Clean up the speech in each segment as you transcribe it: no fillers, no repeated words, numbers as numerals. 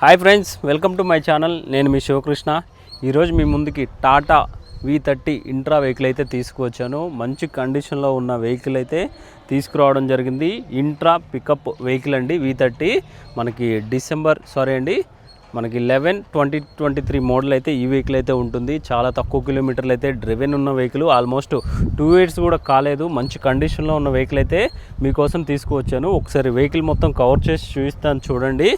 Hi friends, welcome to my channel. నేను మీ శివకృష్ణ. ఈరోజు మీ ముందుకి టాటా V30 ఇంట్రా వెహికల్ అయితే తీసుకువచ్చాను. మంచి కండిషన్లో ఉన్న వెహికల్ అయితే తీసుకురావడం జరిగింది. ఇంట్రా పికప్ వెహికల్ అండి. V30 మనకి మనకి 11/2023 మోడల్ అయితే ఈ వెహికల్ అయితే ఉంటుంది. చాలా తక్కువ కిలోమీటర్లు అయితే డ్రివెన్ ఉన్న వెహికల్, ఆల్మోస్ట్ 2 ఇయర్స్ కూడా కాలేదు. మంచి కండిషన్లో ఉన్న వెహికల్ అయితే మీకోసం తీసుకువచ్చాను. ఒకసారి వెహికల్ మొత్తం కవర్ చేసి చూపిస్తాను చూడండి.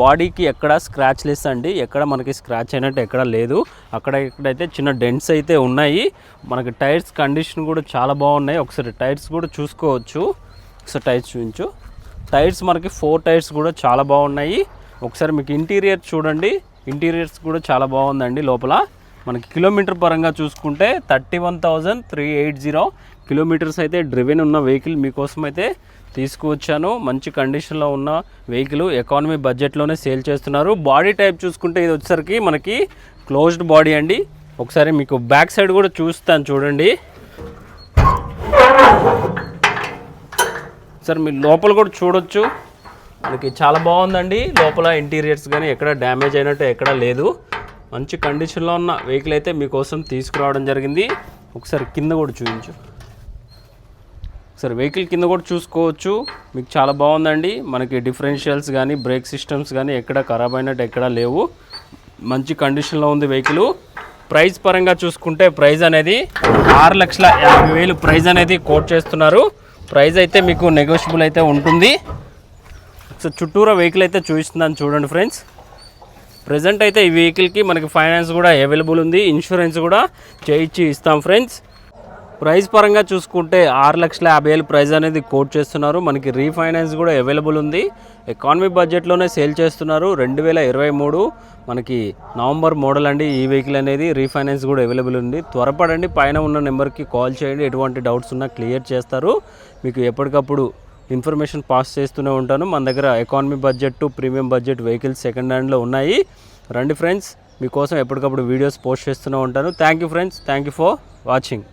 బాడీకి ఎక్కడ స్క్రాచ్ లెస్ అండి, ఎక్కడ మనకి స్క్రాచ్ అయినట్టు ఎక్కడ లేదు. ఎక్కడైతే చిన్న డెంట్స్ అయితే ఉన్నాయి. మనకి టైర్స్ కండిషన్ కూడా చాలా బాగున్నాయి. ఒకసారి టైర్స్ కూడా చూసుకోవచ్చు. ఒకసారి టైర్స్ చూపించు. టైర్స్ మనకి 4 టైర్స్ కూడా చాలా బాగున్నాయి. ఒకసారి మీకు ఇంటీరియర్ చూడండి. ఇంటీరియర్స్ కూడా చాలా బాగుందండి. లోపల మనకి కిలోమీటర్ పరంగా చూసుకుంటే 31,380 కిలోమీటర్స్ అయితే డ్రివెన్ ఉన్న వెహికల్ మీకోసం అయితే తీసుకువచ్చాను. మంచి కండిషన్లో ఉన్న వెహికల్ ఎకానమీ బడ్జెట్లోనే సేల్ చేస్తున్నారు. బాడీ టైప్ చూసుకుంటే ఇది వచ్చేసరికి మనకి క్లోజ్డ్ బాడీ అండి. ఒకసారి మీకు బ్యాక్ సైడ్ కూడా చూస్తాను చూడండి. సార్ మీరు లోపల కూడా చూడొచ్చు. మనకి చాలా బాగుందండి. లోపల ఇంటీరియర్స్ కానీ ఎక్కడ డ్యామేజ్ అయినట్టు ఎక్కడ లేదు. మంచి కండిషన్లో ఉన్న వెహికల్ అయితే మీకోసం తీసుకురావడం జరిగింది. ఒకసారి కింద కూడా చూపించు. ఒకసారి వెహికల్ కింద కూడా చూసుకోవచ్చు. మీకు చాలా బాగుందండి. మనకి డిఫరెన్షియల్స్ కానీ బ్రేక్ సిస్టమ్స్ కానీ ఎక్కడ ఖరాబ్ అయినట్టు ఎక్కడ లేవు. మంచి కండిషన్లో ఉంది వెహికల్. ప్రైస్ పరంగా చూసుకుంటే ప్రైస్ అనేది 6,50,000 ప్రైస్ అనేది కోట్ చేస్తున్నారు. ప్రైస్ అయితే మీకు నెగోషియబుల్ అయితే ఉంటుంది. సో చుట్టూరా వెహికల్ అయితే చూపిస్తున్నాను చూడండి ఫ్రెండ్స్. ప్రజెంట్ అయితే ఈ వెహికల్కి మనకి ఫైనాన్స్ కూడా అవైలబుల్ ఉంది. ఇన్సూరెన్స్ కూడా చేయించి ఇస్తాం ఫ్రెండ్స్. ప్రైస్ పరంగా చూసుకుంటే 6,50,000 ప్రైస్ అనేది కోట్ చేస్తున్నారు. మనకి రీఫైనాన్స్ కూడా అవైలబుల్ ఉంది. ఎకానమీ బడ్జెట్లోనే సేల్ చేస్తున్నారు. 2023 మనకి నవంబర్ మోడల్ అండి ఈ వెహికల్ అనేది. రీఫైనాన్స్ కూడా అవైలబుల్ ఉంది. త్వరపడండి, పైన ఉన్న నెంబర్కి కాల్ చేయండి. ఎటువంటి డౌట్స్ ఉన్నా క్లియర్ చేస్తారు. మీకు ఎప్పటికప్పుడు ఇన్ఫర్మేషన్ పాస్ చేస్తూనే ఉంటాను. మన దగ్గర economy budget to premium budget vehicles second హ్యాండ్లో ఉన్నాయి. రండి ఫ్రెండ్స్, మీకోసం ఎప్పటికప్పుడు వీడియోస్ పోస్ట్ చేస్తూనే ఉంటాను. Thank you friends. Thank you for watching.